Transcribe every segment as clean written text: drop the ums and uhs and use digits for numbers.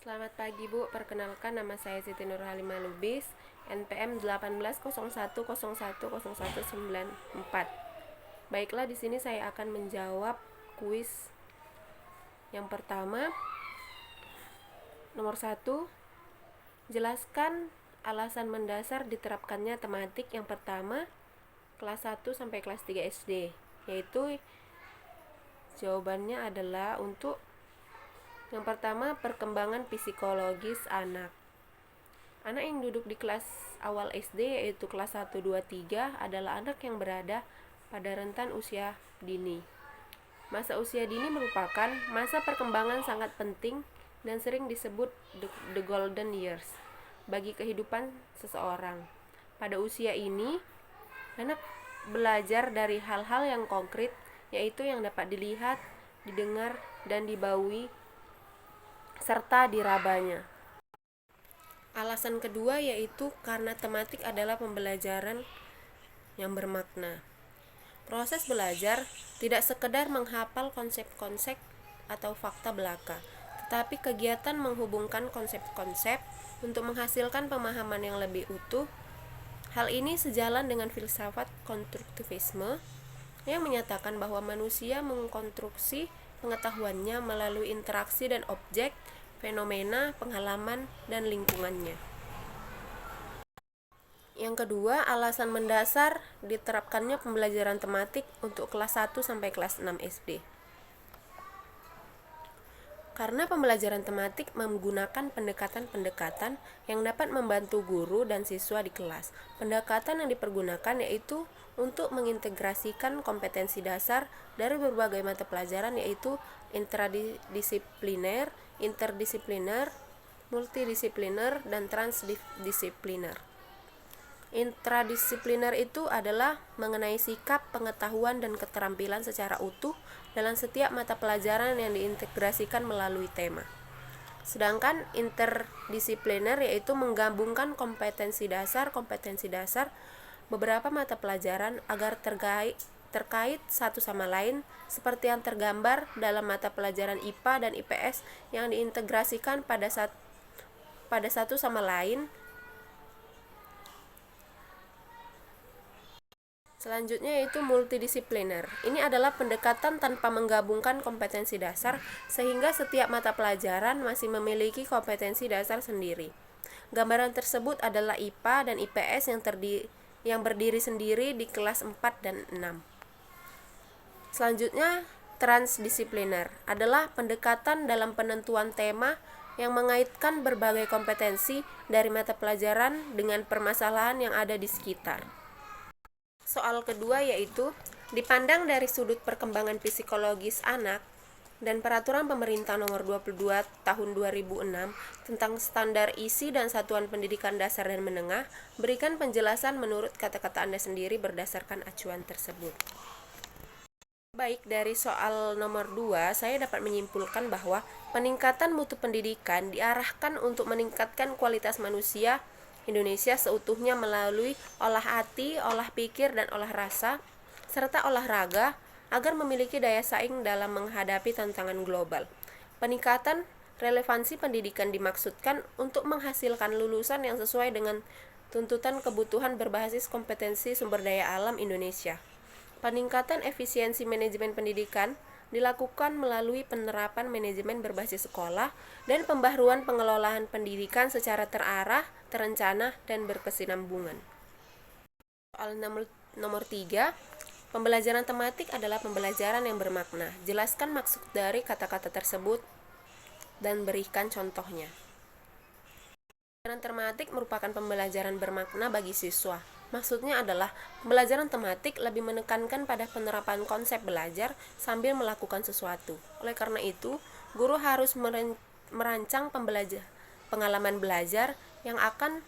Selamat pagi Bu, perkenalkan nama saya Siti Nurhalimah Lubis, NPM 1801010194. Baiklah, di sini saya akan menjawab kuis yang pertama. Nomor 1, jelaskan alasan mendasar diterapkannya tematik yang pertama kelas 1 sampai kelas 3 SD, yaitu jawabannya adalah untuk yang pertama, perkembangan psikologis anak. Anak yang duduk di kelas awal SD, yaitu kelas 1, 2, 3 adalah anak yang berada pada rentan usia dini. Masa usia dini merupakan masa perkembangan sangat penting dan sering disebut the golden years bagi kehidupan seseorang. Pada usia ini, anak belajar dari hal-hal yang konkret, yaitu yang dapat dilihat, didengar, dan dibaui serta dirabanya. Alasan kedua yaitu karena tematik adalah pembelajaran yang bermakna. Proses belajar tidak sekedar menghafal konsep-konsep atau fakta belaka, tetapi kegiatan menghubungkan konsep-konsep untuk menghasilkan pemahaman yang lebih utuh. Hal ini sejalan dengan filsafat konstruktivisme yang menyatakan bahwa manusia mengkonstruksi pengetahuannya melalui interaksi dan objek, fenomena, pengalaman, dan lingkungannya. Yang kedua, alasan mendasar diterapkannya pembelajaran tematik untuk kelas 1 sampai kelas 6 SD. Karena pembelajaran tematik menggunakan pendekatan-pendekatan yang dapat membantu guru dan siswa di kelas. Pendekatan yang dipergunakan yaitu untuk mengintegrasikan kompetensi dasar dari berbagai mata pelajaran, yaitu intradisipliner, interdisipliner, multidisipliner, dan transdisipliner. Intradisipliner itu adalah mengenai sikap, pengetahuan, dan keterampilan secara utuh dalam setiap mata pelajaran yang diintegrasikan melalui tema. Sedangkan interdisipliner yaitu menggabungkan kompetensi dasar beberapa mata pelajaran agar terkait satu sama lain, seperti yang tergambar dalam mata pelajaran IPA dan IPS yang diintegrasikan pada satu sama lain. Selanjutnya yaitu multidisipliner. Ini adalah pendekatan tanpa menggabungkan kompetensi dasar, sehingga setiap mata pelajaran masih memiliki kompetensi dasar sendiri. Gambaran tersebut adalah IPA dan IPS yang berdiri sendiri di kelas 4 dan 6. Selanjutnya, transdisipliner adalah pendekatan dalam penentuan tema yang mengaitkan berbagai kompetensi dari mata pelajaran dengan permasalahan yang ada di sekitar. Soal kedua yaitu dipandang dari sudut perkembangan psikologis anak dan peraturan pemerintah nomor 22 tahun 2006 tentang standar isi dan satuan pendidikan dasar dan menengah, berikan penjelasan menurut kata-kata Anda sendiri berdasarkan acuan tersebut. Baik, dari soal nomor 2 saya dapat menyimpulkan bahwa peningkatan mutu pendidikan diarahkan untuk meningkatkan kualitas manusia Indonesia seutuhnya melalui olah hati, olah pikir, dan olah rasa, serta olahraga agar memiliki daya saing dalam menghadapi tantangan global. Peningkatan relevansi pendidikan dimaksudkan untuk menghasilkan lulusan yang sesuai dengan tuntutan kebutuhan berbasis kompetensi sumber daya alam Indonesia. Peningkatan efisiensi manajemen pendidikan dilakukan melalui penerapan manajemen berbasis sekolah dan pembaharuan pengelolaan pendidikan secara terarah, terencana, dan berkesinambungan. Soal nomor 3, pembelajaran tematik adalah pembelajaran yang bermakna. Jelaskan maksud dari kata-kata tersebut dan berikan contohnya. Pembelajaran tematik merupakan pembelajaran bermakna bagi siswa. Maksudnya adalah pembelajaran tematik lebih menekankan pada penerapan konsep belajar sambil melakukan sesuatu. Oleh karena itu, guru harus merancang pengalaman belajar yang akan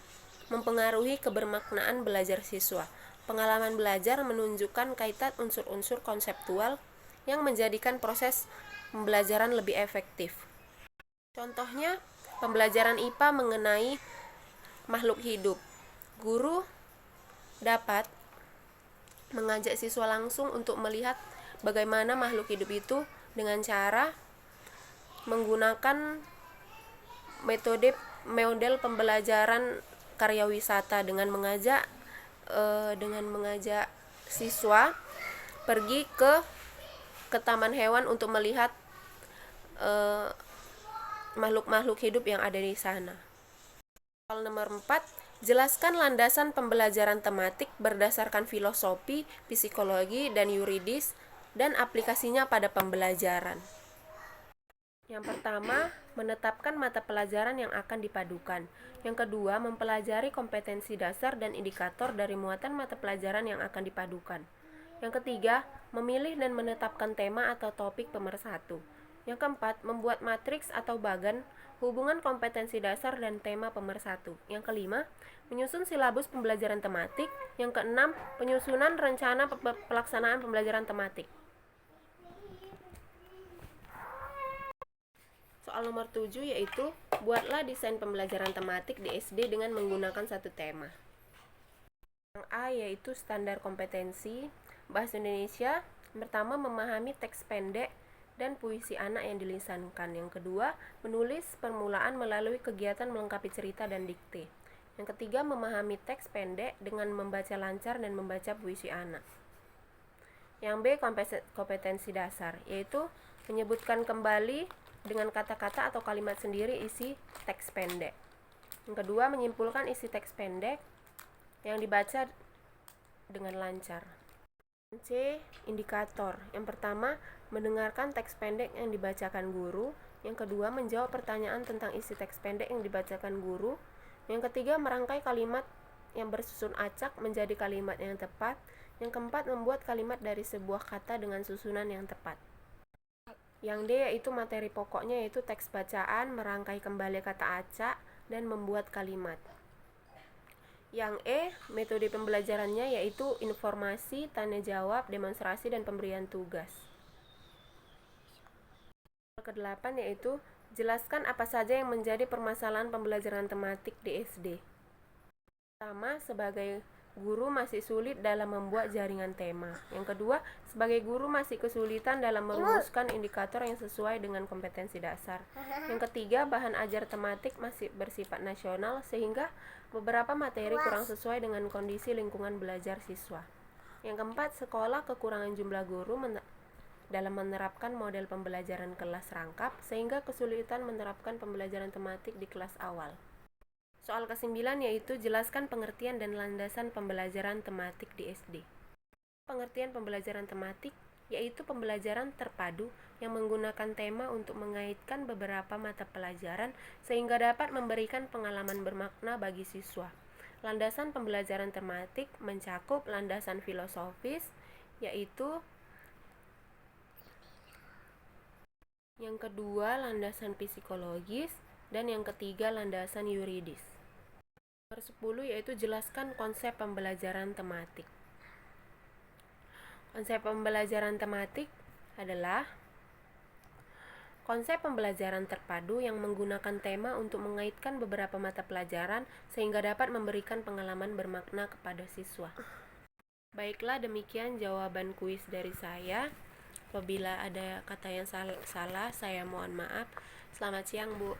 mempengaruhi kebermaknaan belajar siswa. Pengalaman belajar menunjukkan kaitan unsur-unsur konseptual yang menjadikan proses pembelajaran lebih efektif. Contohnya, pembelajaran IPA mengenai makhluk hidup. Guru dapat mengajak siswa langsung untuk melihat bagaimana makhluk hidup itu dengan cara menggunakan model pembelajaran karya wisata dengan mengajak siswa pergi ke taman hewan untuk melihat makhluk-makhluk hidup yang ada di sana. Soal nomor 4, jelaskan landasan pembelajaran tematik berdasarkan filosofi, psikologi, dan yuridis dan aplikasinya pada pembelajaran. Yang pertama, menetapkan mata pelajaran yang akan dipadukan. Yang kedua, mempelajari kompetensi dasar dan indikator dari muatan mata pelajaran yang akan dipadukan. Yang ketiga, memilih dan menetapkan tema atau topik pemersatu. Yang keempat, membuat matriks atau bagan hubungan kompetensi dasar dan tema pemersatu. Yang kelima, menyusun silabus pembelajaran tematik. Yang keenam, penyusunan rencana pelaksanaan pembelajaran tematik. Soal nomor 7 yaitu, buatlah desain pembelajaran tematik di SD dengan menggunakan satu tema. Yang A yaitu standar kompetensi bahasa Indonesia. Pertama, memahami teks pendek dan puisi anak yang dilisankan. Yang kedua, menulis permulaan melalui kegiatan melengkapi cerita dan dikte. Yang ketiga, memahami teks pendek dengan membaca lancar dan membaca puisi anak. Yang B, kompetensi dasar, yaitu menyebutkan kembali dengan kata-kata atau kalimat sendiri isi teks pendek. Yang kedua, menyimpulkan isi teks pendek yang dibaca dengan lancar. C, indikator. Yang pertama, mendengarkan teks pendek yang dibacakan guru. Yang kedua, menjawab pertanyaan tentang isi teks pendek yang dibacakan guru. Yang ketiga, merangkai kalimat yang bersusun acak menjadi kalimat yang tepat. Yang keempat, membuat kalimat dari sebuah kata dengan susunan yang tepat. Yang D yaitu materi pokoknya, yaitu teks bacaan, merangkai kembali kata acak, dan membuat kalimat. Yang E, metode pembelajarannya yaitu informasi, tanya jawab, demonstrasi, dan pemberian tugas. Ke-8 yaitu jelaskan apa saja yang menjadi permasalahan pembelajaran tematik di SD. Pertama, sebagai guru masih sulit dalam membuat jaringan tema. Yang kedua, sebagai guru masih kesulitan dalam merumuskan indikator yang sesuai dengan kompetensi dasar. Yang ketiga, bahan ajar tematik masih bersifat nasional sehingga beberapa materi kurang sesuai dengan kondisi lingkungan belajar siswa. Yang keempat, sekolah kekurangan jumlah guru dalam menerapkan model pembelajaran kelas rangkap sehingga kesulitan menerapkan pembelajaran tematik di kelas awal. Soal ke-9 yaitu jelaskan pengertian dan landasan pembelajaran tematik di SD. Pengertian pembelajaran tematik yaitu pembelajaran terpadu yang menggunakan tema untuk mengaitkan beberapa mata pelajaran sehingga dapat memberikan pengalaman bermakna bagi siswa. Landasan pembelajaran tematik mencakup landasan filosofis, yaitu yang kedua landasan psikologis, dan yang ketiga landasan yuridis. Nomor 10 yaitu jelaskan konsep pembelajaran tematik. Konsep pembelajaran tematik adalah konsep pembelajaran terpadu yang menggunakan tema untuk mengaitkan beberapa mata pelajaran sehingga dapat memberikan pengalaman bermakna kepada siswa. Baiklah, demikian jawaban kuis dari saya. Apabila ada kata yang salah, saya mohon maaf. Selamat siang, Bu.